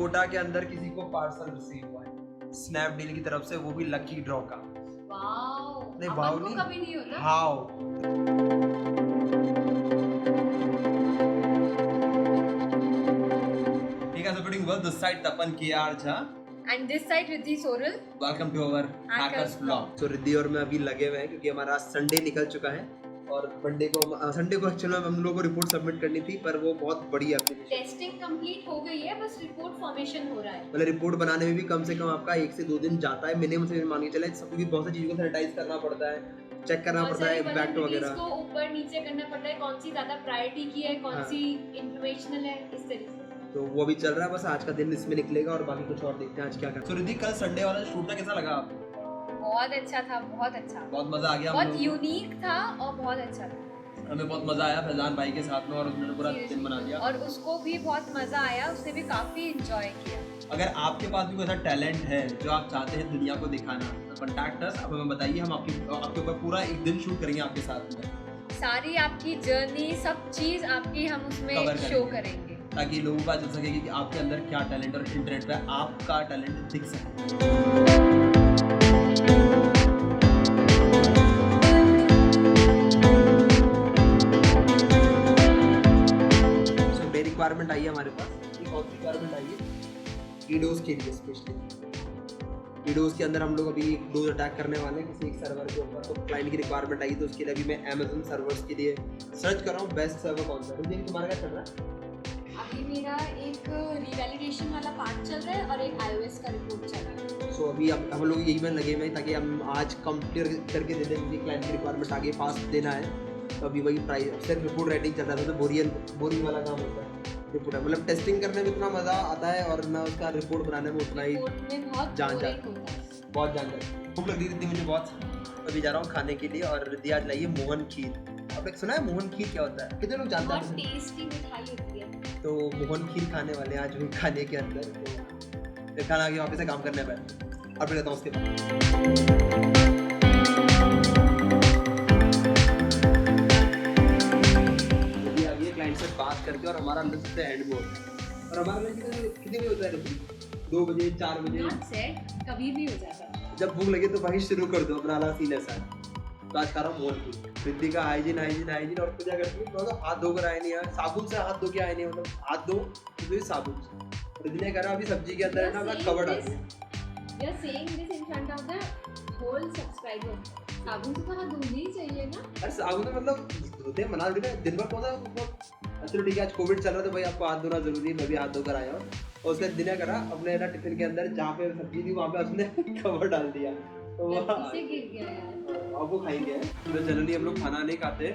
कोटा के अंदर किसी को पार्सल रिसीव हुआ है स्नैपडील की तरफ से, वो भी लकी ड्रॉ का। वाओ, नहीं अपन वाओ को नहीं, कभी नहीं होता। हाउ। ठीक है, so putting well this side Tapan KR Jha And this side Riddhi Soral. welcome to our hackers vlog। so Riddhi और मैं अभी लगे हुए हैं क्योंकि हमारा संडे निकल चुका है और संडे को एक्चुअली हम लोगों को रिपोर्ट सबमिट करनी थी, पर वो बहुत बड़ी एप्लीकेशन, टेस्टिंग कंप्लीट हो गई है, बस रिपोर्ट फॉर्मेशन हो रहा है। मतलब रिपोर्ट बनाने में भी कम से कम आपका 1 से 2 दिन जाता है मिनिमम से मान के चले, क्योंकि बहुत सी चीजों को सैनिटाइज करना पड़ता है, चेक करना पड़ता है बैक्ट वगैरह को ऊपर नीचे करना पड़ता है, कौन सी ज्यादा प्रायोरिटी की है, कौन सी इंफॉर्मेशनल है, इस तरीके से। तो वो अभी चल रहा है, बस आज का दिन इसमें निकलेगा और बाकी कुछ और देखते हैं आज क्या करते हैं। तो रिद्धि कल संडे वाला शूट कैसा लगा आपको? बहुत अच्छा था, बहुत अच्छा, बहुत मजा आ गया, बहुत यूनिक था और बहुत अच्छा था। हमें बहुत मजा आया फैजान भाई के साथ में और उसने पूरा दिन बना दिया और उसको भी बहुत मजा आया, उसने भी काफी एंजॉय किया। अगर आपके पास भी कोई ऐसा टैलेंट है जो आप चाहते हैं दुनिया को दिखाना, तो कॉन्टैक्ट अस, आप हमें बताइए, हम आपके ऊपर पूरा एक दिन शूट करेंगे आपके साथ में। सारी आपकी जर्नी, सब चीज आपकी हम उसमें शो करेंगे ताकि लोगों को चल सके कि आपके अंदर क्या टैलेंट और इंटरनेट पे आपका टैलेंट दिख सके। रिक्वायरमेंट आई है हमारे पास, एक और रिक्वायरमेंट आई है डीडोस के लिए स्पेशली। डीडोस के अंदर हम लोग अभी डोज अटैक करने वाले हैं किसी एक सर्वर के ऊपर, तो क्लाइंट की रिक्वायरमेंट आई, तो उसके लिए अभी मैं Amazon सर्वर्स के लिए सर्च कर रहा हूँ बेस्ट सर्वर कौन सा है। तुम्हारा क्या चल रहा है? अभी मेरा एक रिवैलिडेशन वाला पार्ट चल रहा है और एक iOS का रिपोर्ट चल रहा है। सो अभी हम लोग यही में लगे हुए हैं ताकि हम आज कंप्लीट करके दे दें, क्लाइंट की रिक्वायरमेंट आगे फास्ट देना है, तो अभी वही प्राइस सिर्फ रिपोर्ट राइटिंग चल रहा था, तो बोरिंग वाला काम होता है रिपोर्ट, मतलब टेस्टिंग करने में इतना मजा आता है और मैं उसका रिपोर्ट बनाने में उतना ही जान बहुत जान जाती। भूख लग रही थी मुझे बहुत, अभी जा रहा हूँ खाने के लिए और रिद्धि आज लाइए मोहन खीर। आपने सुना है मोहन खीर क्या होता है? कितने लोग जानते हैं? बहुत टेस्टी मिठाई होती है। तो मोहन खीर खाने वाले हैं आज भी खाने के अंदर, तो खाना आगे वापस से काम करने पर और फिर रहता हूँ उसके बाद। से बात करके और हमारा लंच से एंड में होता है, और हमारा लंच कितने बजे होता है? 2 बजे 4 बजे कभी भी हो जाता है, जब भूख लगे तो वही शुरू कर दो अपना वाला सीन ऐसा है। तो आज खा रहा हूँ मोहन की। रिद्धि का हाइजीन और पूजा करती है, मतलब हाथ धोकर आए नहीं यार, साबुन से हाथ धो के आए नहीं, मतलब हाथ धो तो साबुन से। रिद्धि ने कहा अभी सब्जी के अंदर है ना अपना कवर डाल दिया। You are saying this in front of the whole subscriber. साबुन से तो हाथ धोना ही चाहिए ना। अरे साबुन तो मतलब धोते हैं, मना देते हैं दिन भर कौन सा। चलो ठीक है, आज कोविड चल रहा था भाई, आपको हाथ धोना जरूरी है, मैं भी हाथ धोकर आया हूँ। और उसके दिन करा अपने ना टिफिन के अंदर जहाँ पे सब्जी थी वहाँ पे उसने कवर डाल दिया, तो गिर गया यार। अब वो खाएंगे। तो जनरली हम लोग खाना नहीं खाते,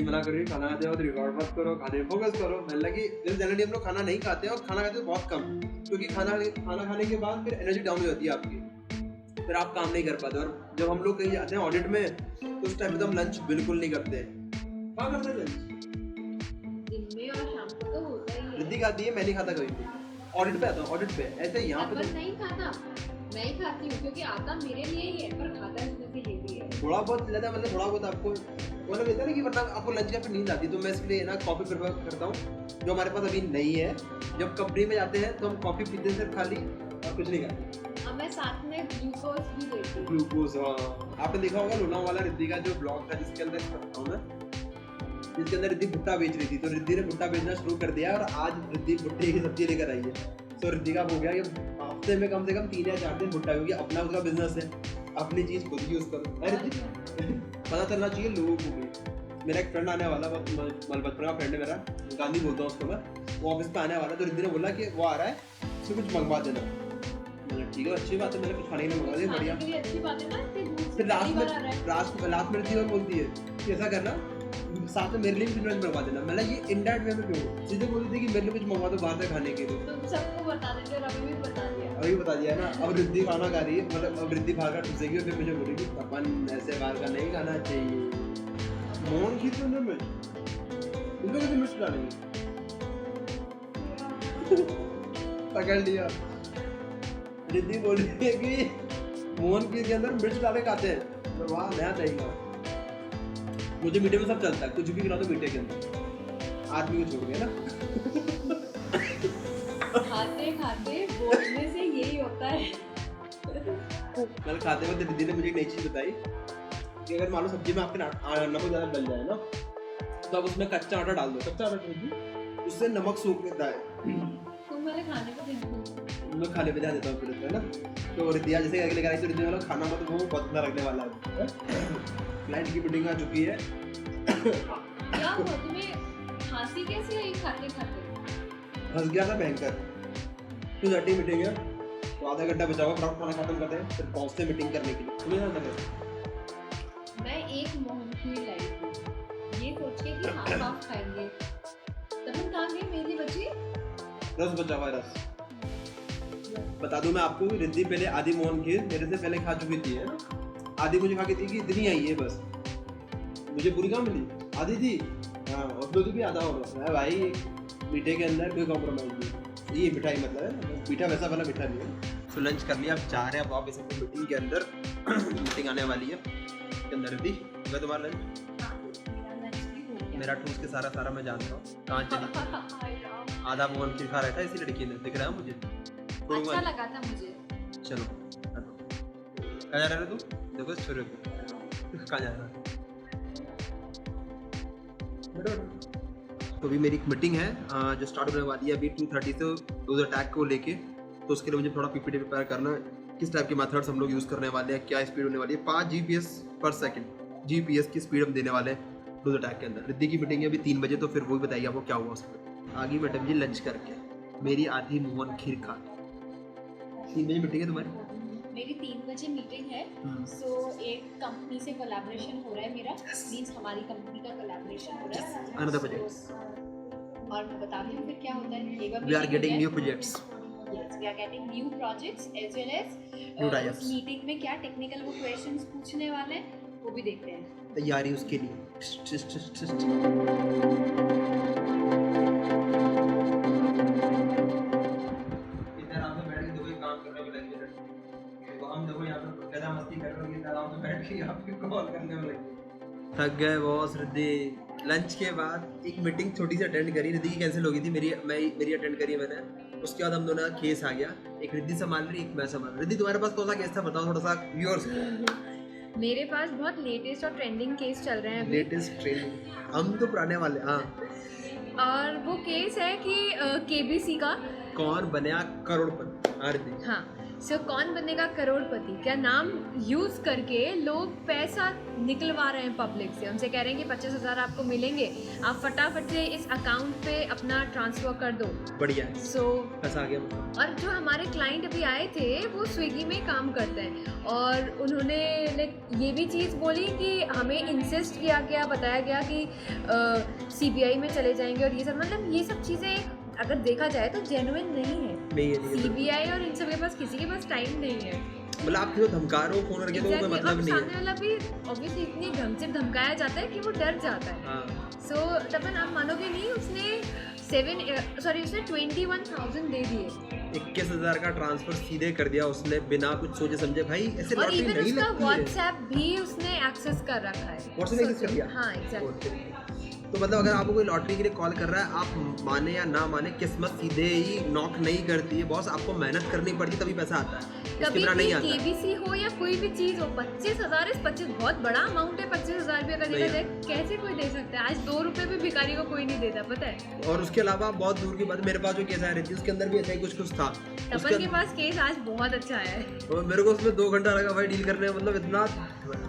मना करिए खाना खाते हो तो रिकॉर्ड मत करो, खाने फोकस करो। मैं लगी जनरली हम लोग खाना नहीं खाते और खाना खाते तो बहुत कम, क्योंकि खाना खाने के बाद फिर एनर्जी डाउन हो जाती है आपकी, फिर आप काम नहीं कर पाते। और जब हम लोग कहीं जाते हैं ऑडिट में तो उस टाइम पे हम लंच बिल्कुल नहीं करते। क्या करते हैं लंच? दिन में और शाम को तो होता ही है। रिद्धि खाती है, मैं नहीं खाता कभी भी। ऑडिट पे आता हूँ, ऑडिट पे ऐसे यहाँ पे नहीं खाता, मैं ही खाती हूँ क्योंकि आता मेरे लिए ही है, पर खाता इसमें से ये भी है। थोड़ा बहुत लेता है, मतलब थोड़ा बहुत आपको मतलब कहता है ना कि वरना आपको लंच का फिर नींद आती है, तो मैं इसलिए ना कॉफी प्रेफर करता हूँ, जो हमारे पास अभी नहीं है। जब कंपनी में जाते हैं तो हम कॉफी पीते हैं सिर्फ खाली, और कुछ नहीं खाते। मैं साथ में ग्लूकोज भी देती हूँ। ग्लूकोज, हाँ आपने देखा होगा लोनावाला वाला रिद्धि का जो ब्लॉग था जिसके अंदर बताऊँ मैं, जिसके अंदर रिद्धि भुट्टा बेच रही थी, तो रिद्धि ने भुट्टा बेचना शुरू कर दिया और आज रिद्धि भुट्टे की सब्जी लेकर आई है। तो रिद्धि का हो गया कि हफ्ते में कम से कम 3 या 4 दिन भुट्टा, क्योंकि अपना उसका बिजनेस है, अपनी चीज खुद यूज करो। अरे पता चलना चाहिए लोगों को भी। मेरा एक फ्रेंड आने वाला, बचपन का फ्रेंड है मेरा, गांधी बोलता हूँ उसको मैं, वो ऑफिस पे आने वाला, तो रिद्धि ने बोला कि वो आ रहा है, उसको कुछ मंगवा देना। मैंने ठीक है अच्छी बात है, मैंने कुछ खाने के लिए मंगवा दिया, बढ़िया। अच्छी बात है ना। फिर लास्ट में रिद्धि बोलती है कि ऐसा करना साथ में मेरे लिए भी नॉनवेज मंगवा देना। मैंने ये इनडायरेक्ट वे में क्यों, सीधे बोल दी कि मेरे लिए कुछ मंगवा दो बाहर से खाने के लिए। तुम सबको बता देते और अभी भी बता दिया। अभी बता दिया ना। अब रिद्धि खाना खा रही है, मतलब अब रिद्धि बाहर का ठुसेगी और फिर मुझे बोलेगी अपन ऐसे बाहर का नहीं खाना चाहिए। मोहन खीर के अंदर मिर्च, इसमें कैसे मिर्च डालेंगे? पकड़ लिया। रिद्धि बोल रही है कि मोहन खीर के अंदर मिर्च डाले खाते हैं, तो वाह नया तरीका। मुझे मीठे में सब चलता है, कुछ भी खिला दो मीठे के अंदर, आदमी को छोड़ गया ना। खाते खाते खाते बोलने से यही होता है। कल खाते वक्त दीदी ने मुझे एक नई चीज बताई कि अगर मान लो सब्जी में आपके नमक ज्यादा डल जाए ना, तो आप उसमें कच्चा आटा डाल दो। कच्चा आटा दीदी, उससे नमक सूख लेता है। तुम वाले खाने को देखो, मैं खाने पे ध्यान देता हूँ फिर, है ना। तो रिद्धिया जैसे अगले गाड़ी से रिद्धिया वाला खाना मत वो बहुत अच्छा लगने वाला है। क्लाइंट की मीटिंग आ चुकी है। क्या हुआ तुम्हें, खांसी कैसी आई खाते खाते? फंस गया था भयंकर। 2:30 मीटिंग है, तो आधा घंटा बचा हुआ, फटाफट खाना खत्म करते हैं, फिर पहुंचते मीटिंग करने के लिए। तुम्हें क्या लग रहा है? मैं एक मोहन खीर लाई थी, ये सोच के कि हाफ खाएंगे। तब कहाँ गई मेरी बची? रस बचा हुआ है, रस। बता दूं मैं आपको, रिद्धि पहले आधी मोहन खीर मेरे से पहले खा चुकी थी, है ना। आधी मुझे खा के थी कि इतनी आई है बस, मुझे पूरी कहाँ मिली, आधी थी। हाँ, और दो भी आधा हो रहा है भाई। मीठे के अंदर कोई कॉम्प्रोमाइज नहीं, ये मिठाई मतलब है, मीठा वैसा वाला मीठा नहीं है। सो लंच कर लिया, अब जा रहे हैं अब वापस अपनी मीटिंग के अंदर। मीटिंग आने वाली है के अंदर। रिद्धि मैं तुम्हारा लंच, मेरा ठूस के सारा मैं जानता हूँ कहाँ चली। आधा मोहन खीर खा रहा था इसी लड़की ने, दिख रहा है मुझे, अच्छा लगा था मुझे। चलो कहाँ जा रहा है तू? देखो छोरे को कहाँ जा रहा है। तो अभी मेरी एक मीटिंग है जो स्टार्ट होने वाली है अभी 2:30 से उस अटैक को लेके। तो उसके लिए मुझे थोड़ा पीपीटी प्रिपेयर करना है, किस टाइप के मेथड्स हम लोग यूज़ करने वाले हैं, क्या स्पीड होने वाली है। 5 GPS पर सेकंड GPS की स्पीड हम देने वाले हैं डोज अटैक के अंदर। रिद्धि की मीटिंग है अभी 3 बजे, तो फिर वो भी बताइए आपको क्या हुआ उसमें। आगे मैडम जी लंच करके मेरी आधी मोहन खीर खा। 3 बजे मीटिंग है तुम्हारी? मेरी 3 बजे मीटिंग है। सो एक कंपनी से कोलैबोरेशन हो रहा है मेरा, मींस हमारी कंपनी का कोलैबोरेशन हो रहा है। Another project. और मैं बता दूं फिर क्या होता है। एक बार We are getting new projects. Yes, we are getting new projects as well as New tie-ups. उस मीटिंग में क्या टेक्निकल वो क्वेश्चंस पूछने वाले हैं वो भी देखते हैं। तैयारी उसके लिए। इधर आराम से बैठ के देखो ये काम कर रहे हो लगे, देखो हम देखो यहाँ पे गधा मस्ती कर रहे हो, इधर आराम से बैठ के आपको कॉल करने में लगे। थक गए बॉस। रिद्धि लंच के बाद एक मीटिंग छोटी सी अटेंड करी, रिद्धि की कैंसिल हो गई थी, मेरी अटेंड करी मैंने। उसके बाद हम दोनों का केस आ गया, एक रिद्धि संभाल रही, एक मैं संभाल रही। रिद्धि तुम्हारे पास कौन सा केस था बताओ थोड़ा सा व्यूअर्स को। मेरे पास बहुत लेटेस्ट और ट्रेंडिंग केस चल रहे हैं अभी। लेटेस्ट ट्रेंडिंग, हम तो पुराने वाले। हाँ, और वो केस है कि केबीसी का कौन बनेगा करोड़पति। हाँ, सो कौन बनेगा करोड़पति का नाम यूज करके लोग पैसा निकलवा रहे हैं पब्लिक से। उनसे कह रहे हैं कि 25,000 आपको मिलेंगे, आप फटाफट से इस अकाउंट पे अपना ट्रांसफर कर दो। बढ़िया। सो पैसा आ गया। और जो हमारे क्लाइंट अभी आए थे वो स्विगी में काम करते हैं, और उन्होंने ये भी चीज़ बोली कि हमें इंसिस्ट किया गया, बताया गया कि CBI में चले जाएंगे, और ये सब मतलब ये सब चीज़ें अगर देखा जाए तो जेन्युइन नहीं है। CBI और इन सब के पास किसी के पास टाइम नहीं है। मतलब आप किसी को धमका रहे हो फोन करके तो कोई मतलब नहीं है। सामने वाला भी ऑब्वियसली इतनी ढंग से धमकाया जाता है कि वो डर जाता है। सो तपन आप मानोगे नहीं, उसने 21,000 दे दिए। 21,000 का ट्रांसफर सीधे कर दिया उसने बिना कुछ सोचे समझे। भाई ऐसे और लॉटरी नहीं लगती है। व्हाट्सएप भी उसने एक्सेस कर रखा है। व्हाट्सएप एक्सेस कर दिया? हाँ एग्जैक्टली। तो मतलब अगर आपको कोई लॉटरी के लिए कॉल कर रहा है, आप माने या ना माने, किस्मत सीधे ही नॉक नहीं करती है बॉस। आपको मेहनत करनी पड़ती तभी पैसा आता है, कभी बिना नहीं आता। केबीसी हो या कोई भी चीज हो, 25,000 बहुत बड़ा अमाउंट है। 25,000 भी अगर देखा जाए कैसे कोई दे सकता है? आज 2 रुपए भी भिखारी को कोई नहीं देता, पता है। और उसके अलावा बहुत दूर की बात, मेरे पास जो केस आ रही थी उसके अंदर भी ऐसा ही कुछ था। तपन के पास केस आज बहुत अच्छा आया है। और मेरे को उसमें 2 घंटा लगा भाई डील करने में। मतलब इतना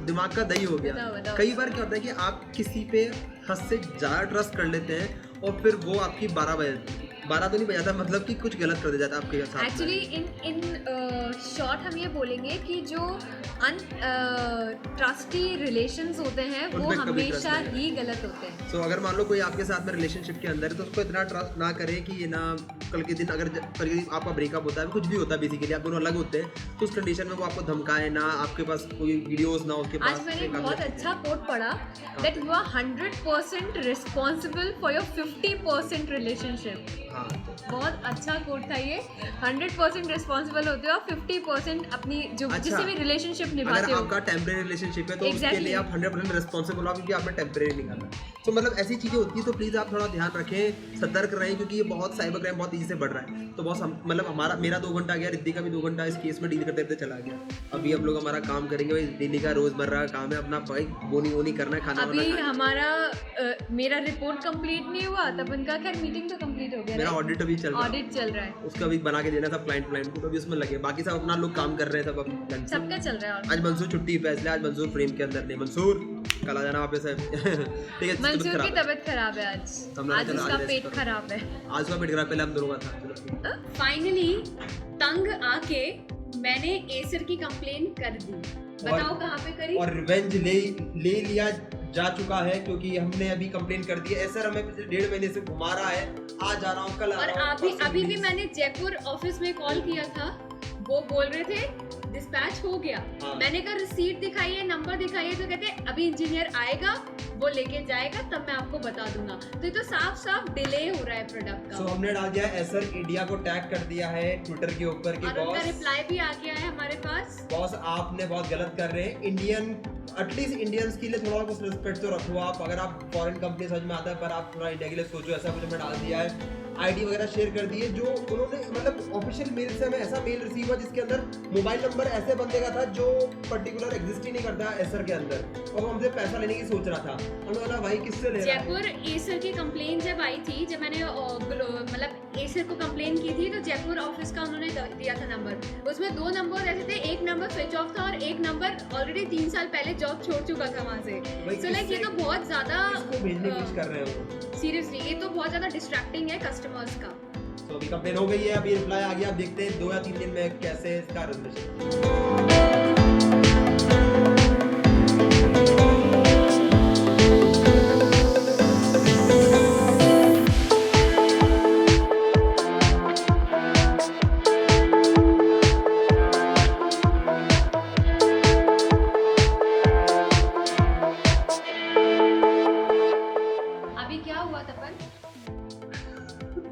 दिमाग का दही हो गया। बताओ। कई बार क्या होता है कि आप किसी पे हद से ज़्यादा ट्रस्ट कर लेते हैं और फिर वो आपकी 12 तो नहीं बजाता, मतलब कि कुछ गलत कर दे जाता है आपके साथ। एक्चुअली इन शॉर्ट हम ये बोलेंगे कि जो ट्रस्टी रिलेशंस होते हैं वो हमेशा ही गलत होते हैं। सो अगर मान लो कोई आपके साथ में रिलेशनशिप के अंदर है तो उसको इतना ट्रस्ट ना करे कि ये ना कल के दिन अगर कल के दिन आपका ब्रेकअप होता है, कुछ भी होता है, बेसिकली आप दोनों अलग होते हैं, तो उस कंडीशन में वो आपको धमकाए ना, आपके पास कोई वीडियोस ना उसके पास। आज मैंने बहुत अच्छा कोट पढ़ा that you are 100% responsible for your 50% relationship. हाँ बहुत अच्छा कोट था ये। 100% रिस्पॉन्सिबल होते हो, 50% अपनी जो अच्छा, जिससे भी रिलेशनशिप अगर निभाते हो। आपका टेम्परेरी रिलेशनशिप है तो उसके Exactly. लिए आप 100% रिस्पॉन्सिबल हो, क्योंकि आपने टेम्परेरी निकाला। तो मतलब ऐसी चीज़ें होती है, तो प्लीज़ आप थोड़ा ध्यान रखें, सतर्क रहें, क्योंकि ये बहुत साइबर क्राइम बहुत तेजी से बढ़ रहा है। तो बॉस मतलब मेरा 2 घंटा गया, रिद्धि का भी 2 घंटा इस केस में डील करते करते चला गया। अभी हम लोग हमारा काम करेंगे भाई, डेली का रोज़मर्रा का काम है अपना, भाई बोनी वोनी करना है, खाना वाना अभी खाना है। हमारा मेरा रिपोर्ट कंप्लीट नहीं हुआ, तब उनका खैर मीटिंग तो कंप्लीट हो गया। मेरा ऑडिट अभी चल रहा है, ऑडिट चल रहा है, उसका भी बना के देना था क्लाइंट को, तो अभी उसमें लगे। बाकी सब अपना लोग काम कर रहे हैं सब अभी lunch से। सबका चल रहा है। आज मंसूर छुट्टी पे, इसलिए आज मंसूर फ्रेम के अंदर नहीं। मंसूर कल आ जाना वापस है। ठीक है, मंसूर की तबीयत खराब है आज, आज उसका पेट खराब है। आज का पेट खराब, पहले हम दोनों का था। चलो फाइनली तंग आके मैंने एसर की कंप्लेन कर दी। बताओ कहाँ पे करी? और रिवेंज ले लिया जा चुका है, क्योंकि हमने अभी कंप्लेन कर दी है। ऐसा हमें पिछले 1.5 महीने से घुमा रहा है, आज आ रहा हूँ, कल आ और रहा हूँ। अभी भी मैंने जयपुर ऑफिस में कॉल किया था, वो बोल रहे थे डिस्पैच हो गया। हाँ। मैंने कहा रिसीट दिखाइए, नंबर दिखाइए, तो कहते अभी इंजीनियर आएगा, वो लेके जाएगा, तब मैं आपको बता दूंगा। तो ये तो साफ साफ डिले हो रहा है प्रोडक्ट का। So, हमने डाल दिया एसर इंडिया को टैग कर दिया है ट्विटर के ऊपर कि और उनका बॉस रिप्लाई भी आ गया है हमारे पास। बॉस आपने बहुत गलत कर रहे हैं। एटलीस्ट इंडियंस के लिए थोड़ा कुछ रिस्पेक्ट तो रखो आप। अगर आप फॉरेन कंपनी समझ में आता है, पर आप थोड़ा इंडिया के लिए सोचो। ऐसा कुछ हमने डाल दिया है, आईडी वगैरह शेयर कर दिए। जो उन्होंने मतलब ऑफिशियल मेल से हमें ऐसा मेल रिसीव हुआ जिसके अंदर मोबाइल नंबर ऐसे बंदे का था जो पर्टिकुलर एग्जिस्ट ही नहीं करता एसर के अंदर, और वो हमसे पैसा लेने की सोच रहा था। उन्होंने बोला भाई किससे ले रहा है? जयपुर एसर की कंप्लेन जब आई थी, जब मैंने मतलब एसर को कंप्लेन की थी, तो जयपुर ऑफिस का उन्होंने दिया था नंबर। उसमें 2 नंबर ऐसे थे, एक नंबर स्विच ऑफ था और एक नंबर ऑलरेडी 3 साल पहले जॉब छोड़ चुका था वहाँ से। सो लाइक ये तो बहुत ज्यादा इसको भेजने की कोशिश कर रहे हो। सीरियसली ये तो बहुत ज्यादा डिस्ट्रैक्टिंग है कस्टमर्स का। तो अभी कंप्लेन हो गई है, अभी रिप्लाई आ गया। अब देखते हैं 2 या 3 दिन में कैसे इसका रेजोल्यूशन। अभी क्या हुआ तपन?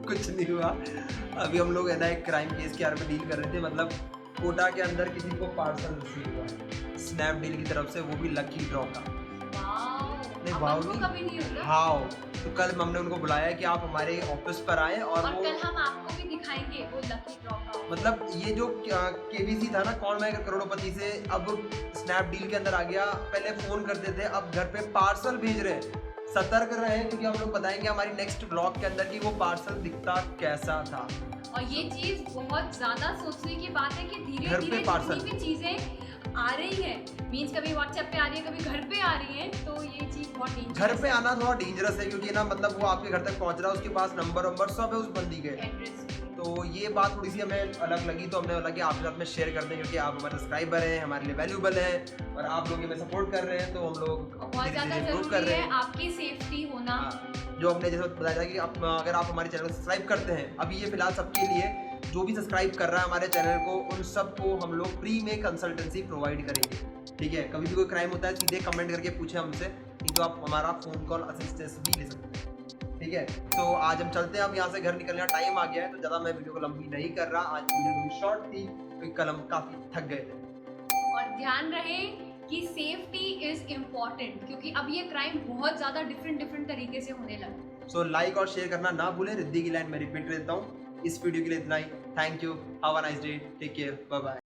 कुछ नहीं हुआ। अभी हम लोग है ना एक क्राइम केस के बारे में डील कर रहे थे। मतलब कोटा के अंदर किसी को पार्सल रिसीव हुआ है स्नैपडील की तरफ से, वो भी लकी ड्रॉ का। नहीं, वाव अपन को नहीं। कभी नहीं होता। हाँ, तो कल हमने उनको बुलाया कि आप हमारे ऑफिस पर आए, और वो कल हम आपको भी दिखाएंगे वो लकी ड्रॉ का। मतलब ये जो केवीसी था ना, कौन बनेगा करोड़पति से, अब स्नैपडील के अंदर आ गया। पहले फोन करते थे, अब घर पे पार्सल भेज रहे हैं। सतर्क रहे, क्योंकि हम लोग बताएंगे हमारी नेक्स्ट ब्लॉग के अंदर कि वो पार्सल दिखता कैसा था। और ये चीज बहुत ज्यादा सोचने की बात है कि धीरे घर पे धीरे parcel। जितनी भी चीजें आ रही है, मीन्स कभी व्हाट्सएप पे आ रही है, कभी घर पे आ रही है, तो ये चीज बहुत डेंजरस घर पे आना थोड़ा डेंजरस है, क्योंकि ना मतलब वो आपके घर तक पहुंच रहा है, उसके पास नंबर सब है उस बंदी के। एड्रेस। तो ये बात थोड़ी सी हमें अलग लगी, तो हमने बोला कि आपके साथ में शेयर कर दें, क्योंकि आप हमारे सब्सक्राइबर हैं, हमारे लिए वैल्यूबल हैं, और आप लोग हमें सपोर्ट कर रहे हैं, तो हम लोग बहुत ज्यादा improve जरूरी है आपकी सेफ्टी होना। हाँ, जो हमने जैसे बताया था कि आप अगर आप हमारे चैनल को सब्सक्राइब करते हैं, अभी ये फिलहाल सबके लिए जो भी सब्सक्राइब कर रहा है हमारे चैनल को, उन सबको हम लोग फ्री में कंसल्टेंसी प्रोवाइड करेंगे। ठीक है, कभी भी कोई क्राइम होता है सीधे कमेंट करके पूछे हमसे, नहीं तो आप हमारा फोन कॉल असिस्टेंस भी ले सकते हैं। ठीक है, तो आज हम चलते हैं। अब यहाँ से घर निकलने का टाइम आ गया है, तो ज़्यादा मैं वीडियो को लंबी नहीं कर रहा। आज वीडियो थोड़ी शॉर्ट थी, क्योंकि कल हम काफ़ी थक गए थे। और ध्यान रहे कि सेफ्टी इज इम्पोर्टेंट, क्योंकि अब ये क्राइम बहुत ज्यादा डिफरेंट तरीके से होने लगा। सो लाइक और शेयर करना ना भूलें। रिद्धि की लाइन मैं रिपीट देता हूँ, इस वीडियो के लिए इतना ही। Thank you, have a nice day, take care, bye bye.